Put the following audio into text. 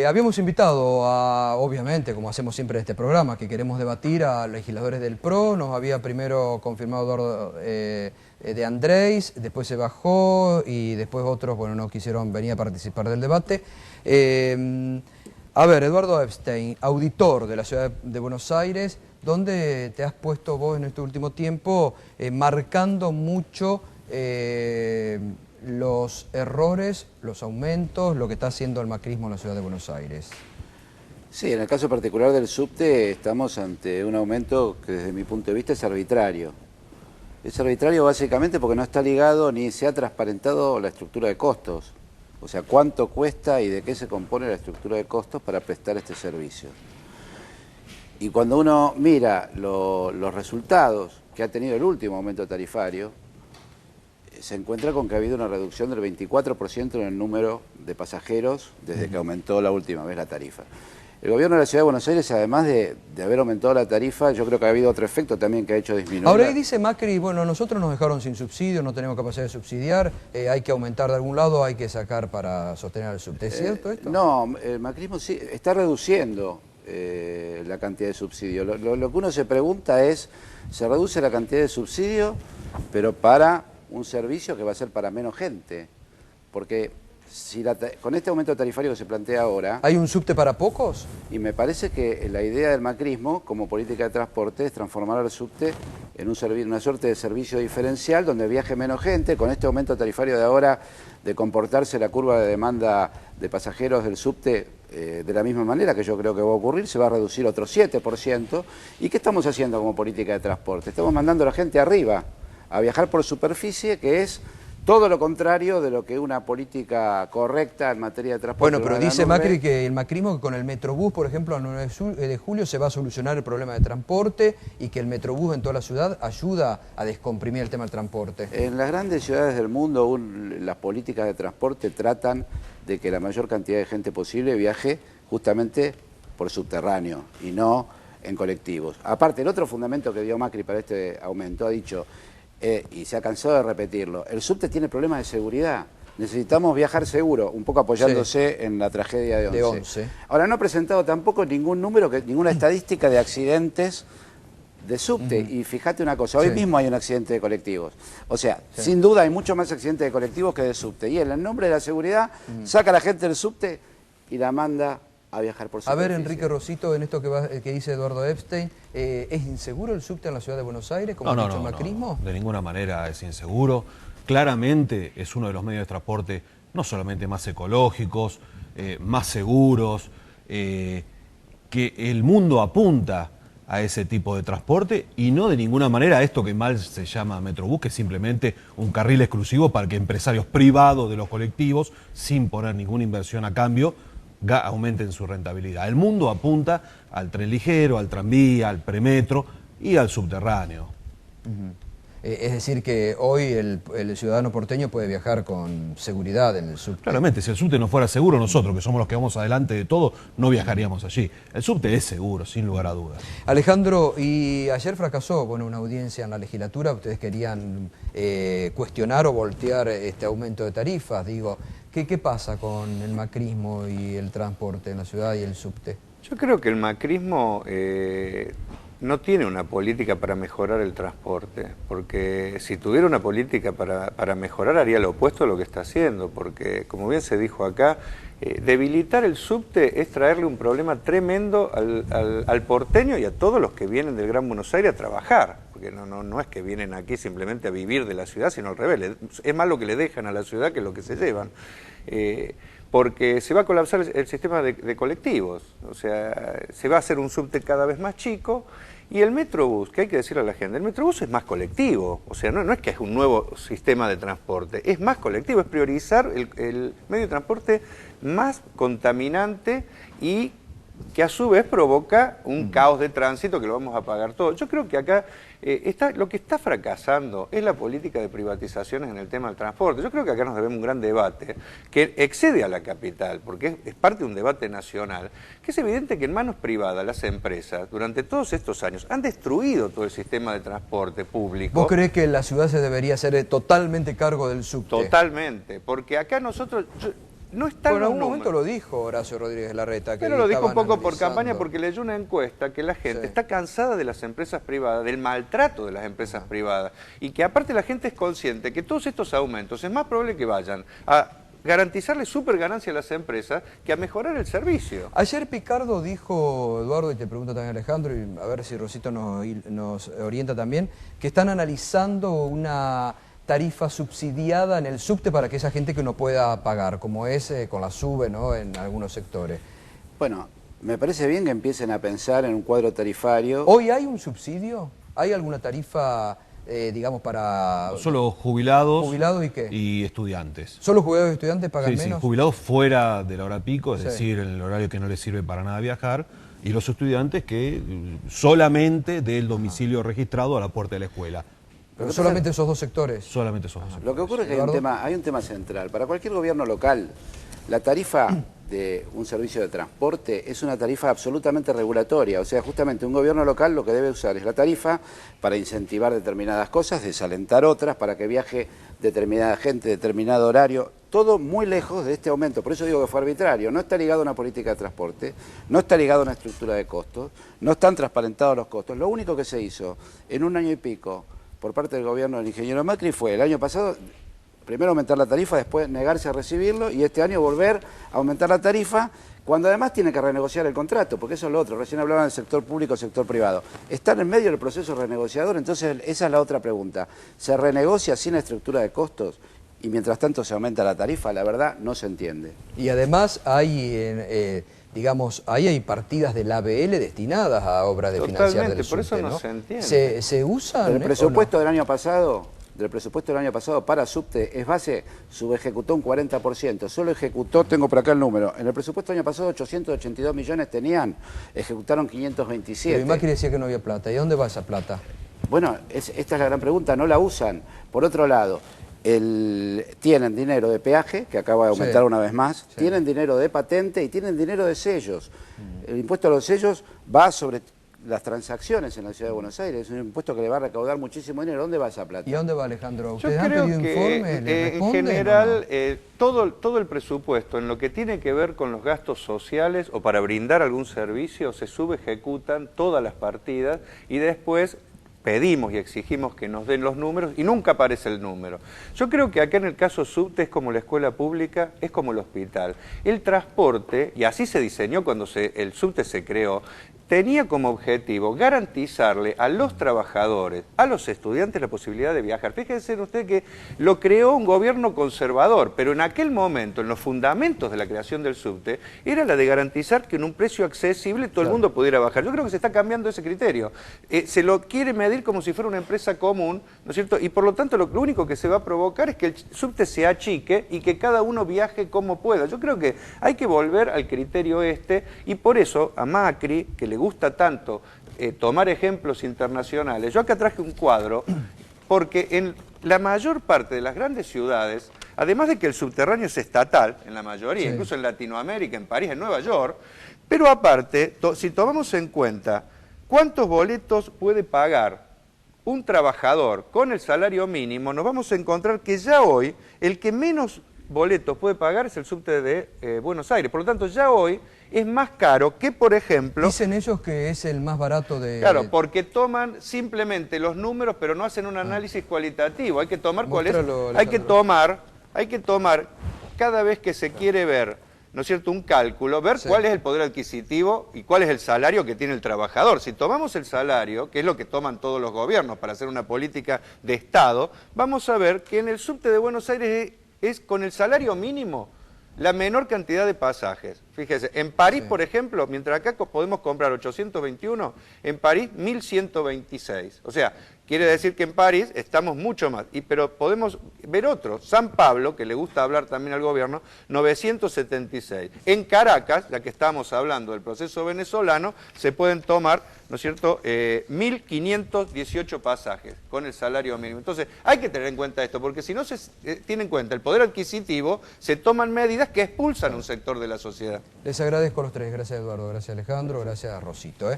habíamos invitado a, obviamente, como hacemos siempre en este programa, que queremos debatir a legisladores del PRO. Nos había primero confirmado Eduardo de Andrés, después se bajó y después otros, bueno, no quisieron venir a participar del debate. A ver, Eduardo Epstein, auditor de la Ciudad de Buenos Aires, ¿dónde te has puesto vos en este último tiempo marcando mucho los errores, los aumentos, lo que está haciendo el macrismo en la Ciudad de Buenos Aires? Sí, en el caso particular del subte estamos ante un aumento que desde mi punto de vista es arbitrario. Es arbitrario básicamente porque no está ligado ni se ha transparentado la estructura de costos. O sea, cuánto cuesta y de qué se compone la estructura de costos para prestar este servicio. Y cuando uno mira los resultados que ha tenido el último aumento tarifario, se encuentra con que ha habido una reducción del 24% en el número de pasajeros desde que aumentó la última vez la tarifa. El gobierno de la Ciudad de Buenos Aires, además de haber aumentado la tarifa, yo creo que ha habido otro efecto también que ha hecho disminuir. Ahora ahí dice Macri, bueno, nosotros nos dejaron sin subsidio, no tenemos capacidad de subsidiar, hay que aumentar de algún lado, hay que sacar para sostener al subte. ¿Es cierto esto? No, el macrismo sí está reduciendo la cantidad de subsidio. Lo que uno se pregunta es, se reduce la cantidad de subsidio, pero para un servicio que va a ser para menos gente, porque si con este aumento tarifario que se plantea ahora... ¿Hay un subte para pocos? Y me parece que la idea del macrismo, como política de transporte, es transformar al subte en una suerte de servicio diferencial donde viaje menos gente. Con este aumento tarifario de ahora, de comportarse la curva de demanda de pasajeros del subte de la misma manera que yo creo que va a ocurrir, se va a reducir otro 7%. ¿Y qué estamos haciendo como política de transporte? Estamos mandando a la gente arriba a viajar por superficie, que es todo lo contrario de lo que una política correcta en materia de transporte. Bueno, pero dice Macri que el macrismo, que con el Metrobús, por ejemplo, al 9 de julio se va a solucionar el problema de transporte y que el Metrobús en toda la ciudad ayuda a descomprimir el tema del transporte. En las grandes ciudades del mundo, las políticas de transporte tratan de que la mayor cantidad de gente posible viaje justamente por subterráneo y no en colectivos. Aparte, el otro fundamento que dio Macri para este aumento ha dicho... y se ha cansado de repetirlo, el subte tiene problemas de seguridad, necesitamos viajar seguro, un poco apoyándose en la tragedia de 11. Ahora, no ha presentado tampoco ningún número, ninguna estadística de accidentes de subte, y fíjate una cosa, hoy mismo hay un accidente de colectivos, o sea, sin duda hay mucho más accidentes de colectivos que de subte, y él, en nombre de la seguridad, saca a la gente del subte y la manda a viajar por superficie. A ver, Enrique Rosito, en esto que dice Eduardo Epstein, ¿es inseguro el subte en la Ciudad de Buenos Aires, como ha dicho el macrismo? No, de ninguna manera es inseguro. Claramente es uno de los medios de transporte no solamente más ecológicos, más seguros, que el mundo apunta a ese tipo de transporte y no de ninguna manera a esto que mal se llama Metrobús, que es simplemente un carril exclusivo para que empresarios privados de los colectivos, sin poner ninguna inversión a cambio, aumenten su rentabilidad. El mundo apunta al tren ligero, al tranvía, al premetro y al subterráneo. Es decir, que hoy el ciudadano porteño puede viajar con seguridad en el subte. Claramente, si el subte no fuera seguro, nosotros, que somos los que vamos adelante de todo, no viajaríamos allí. El subte es seguro, sin lugar a dudas. Alejandro, y ayer fracasó una audiencia en la legislatura, ustedes querían cuestionar o voltear este aumento de tarifas, digo, ¿qué pasa con el macrismo y el transporte en la ciudad y el subte? Yo creo que el macrismo no tiene una política para mejorar el transporte, porque si tuviera una política para mejorar haría lo opuesto a lo que está haciendo, porque como bien se dijo acá, debilitar el subte es traerle un problema tremendo al porteño y a todos los que vienen del Gran Buenos Aires a trabajar, porque no es que vienen aquí simplemente a vivir de la ciudad, sino al revés, es más lo que le dejan a la ciudad que lo que se llevan. Porque se va a colapsar el sistema de colectivos, o sea, se va a hacer un subte cada vez más chico, y el Metrobús, que hay que decirle a la gente, el Metrobús es más colectivo, o sea, no es que es un nuevo sistema de transporte, es más colectivo, es priorizar el medio de transporte más contaminante y que a su vez provoca un caos de tránsito que lo vamos a pagar todos. Yo creo que acá lo que está fracasando es la política de privatizaciones en el tema del transporte. Yo creo que acá nos debemos un gran debate que excede a la capital, porque es parte de un debate nacional, que es evidente que en manos privadas las empresas durante todos estos años han destruido todo el sistema de transporte público. ¿Vos creés que la ciudad se debería hacer totalmente cargo del subte? Totalmente, porque acá nosotros... no están Pero en los algún momento números. lo dijo Horacio Rodríguez Larreta. Que Pero lo dijo un estaban poco por analizando. campaña porque leyó una encuesta que la gente está cansada de las empresas privadas, del maltrato de las empresas privadas, y que aparte la gente es consciente que todos estos aumentos es más probable que vayan a garantizarle súper ganancia a las empresas que a mejorar el servicio. Ayer Picardo dijo, Eduardo, y te pregunto también Alejandro, y a ver si Rosito nos orienta también, que están analizando una tarifa subsidiada en el subte para que esa gente que no pueda pagar, como es con la SUBE, ¿no?, en algunos sectores. Bueno, me parece bien que empiecen a pensar en un cuadro tarifario. ¿Hoy hay un subsidio? ¿Hay alguna tarifa, digamos, para... Solo jubilados, ¿Jubilados y qué? y estudiantes. ¿Solo jubilados y estudiantes pagan Sí, menos? sí, jubilados fuera de la hora pico, es Sí. decir, el horario que no les sirve para nada viajar, y los estudiantes que solamente del domicilio registrado a la puerta de la escuela. Pero solamente esos dos sectores. Solamente esos dos. Lo que ocurre es que Eduardo. hay un tema central. Para cualquier gobierno local, la tarifa de un servicio de transporte es una tarifa absolutamente regulatoria. O sea, justamente un gobierno local lo que debe usar es la tarifa para incentivar determinadas cosas, desalentar otras, para que viaje determinada gente, determinado horario. Todo muy lejos de este aumento. Por eso digo que fue arbitrario. No está ligado a una política de transporte, no está ligado a una estructura de costos, no están transparentados los costos. Lo único que se hizo en un año y pico por parte del gobierno del ingeniero Macri fue el año pasado primero aumentar la tarifa, después negarse a recibirlo y este año volver a aumentar la tarifa cuando además tiene que renegociar el contrato, porque eso es lo otro. Recién hablaban del sector público, sector privado. Están en medio del proceso renegociador, entonces esa es la otra pregunta. ¿Se renegocia sin estructura de costos y mientras tanto se aumenta la tarifa? La verdad no se entiende. Y además hay, digamos, ahí hay partidas del ABL destinadas a obras de financiar Totalmente, del por eso subte, no se entiende. ¿Se usan? Del presupuesto del año pasado, para subte, es base, subejecutó un 40%. Solo ejecutó, tengo por acá el número, en el presupuesto del año pasado 882 millones tenían, ejecutaron 527. Pero Macri decía que no había plata. ¿Y a dónde va esa plata? Bueno, esta es la gran pregunta, no la usan. Por otro lado, tienen dinero de peaje, que acaba de aumentar una vez más, tienen dinero de patente y tienen dinero de sellos. El impuesto a los sellos va sobre las transacciones en la Ciudad de Buenos Aires, es un impuesto que le va a recaudar muchísimo dinero. ¿Dónde va esa plata? ¿Y a dónde va, Alejandro? Yo ¿Ustedes han creo pedido informes? ¿Les que en responden general o no? todo el presupuesto en lo que tiene que ver con los gastos sociales o para brindar algún servicio se subejecutan todas las partidas y después pedimos y exigimos que nos den los números y nunca aparece el número. Yo creo que acá en el caso subte es como la escuela pública, es como el hospital. El transporte, y así se diseñó cuando el subte se creó, tenía como objetivo garantizarle a los trabajadores, a los estudiantes la posibilidad de viajar. Fíjense usted que lo creó un gobierno conservador, pero en aquel momento, en los fundamentos de la creación del subte, era la de garantizar que en un precio accesible todo el mundo pudiera bajar. Yo creo que se está cambiando ese criterio. Se lo quiere medir como si fuera una empresa común, ¿no es cierto? Y por lo tanto lo único que se va a provocar es que el subte se achique y que cada uno viaje como pueda. Yo creo que hay que volver al criterio y por eso a Macri, que le gusta tanto tomar ejemplos internacionales. Yo acá traje un cuadro porque en la mayor parte de las grandes ciudades, además de que el subterráneo es estatal, en la mayoría, incluso en Latinoamérica, en París, en Nueva York, pero aparte, si tomamos en cuenta cuántos boletos puede pagar un trabajador con el salario mínimo, nos vamos a encontrar que ya hoy el que menos boletos puede pagar es el subte de Buenos Aires. Por lo tanto, ya hoy es más caro que, por ejemplo... Dicen ellos que es el más barato de... Claro, porque toman simplemente los números, pero no hacen un análisis cualitativo. Hay que tomar hay que tomar cada vez que se quiere ver, ¿no es cierto?, un cálculo, ver cuál es el poder adquisitivo y cuál es el salario que tiene el trabajador. Si tomamos el salario, que es lo que toman todos los gobiernos para hacer una política de Estado, vamos a ver que en el subte de Buenos Aires es con el salario mínimo la menor cantidad de pasajes. Fíjese, en París, por ejemplo, mientras acá podemos comprar 821, en París 1126. O sea, quiere decir que en París estamos mucho más. Pero podemos ver otro, San Pablo, que le gusta hablar también al gobierno, 976. En Caracas, ya que estamos hablando del proceso venezolano, se pueden tomar, ¿no es cierto?, 1.518 pasajes con el salario mínimo. Entonces, hay que tener en cuenta esto, porque si no se tiene en cuenta el poder adquisitivo, se toman medidas que expulsan un sector de la sociedad. Les agradezco a los tres. Gracias, Eduardo. Gracias, Alejandro. Gracias, Rosito.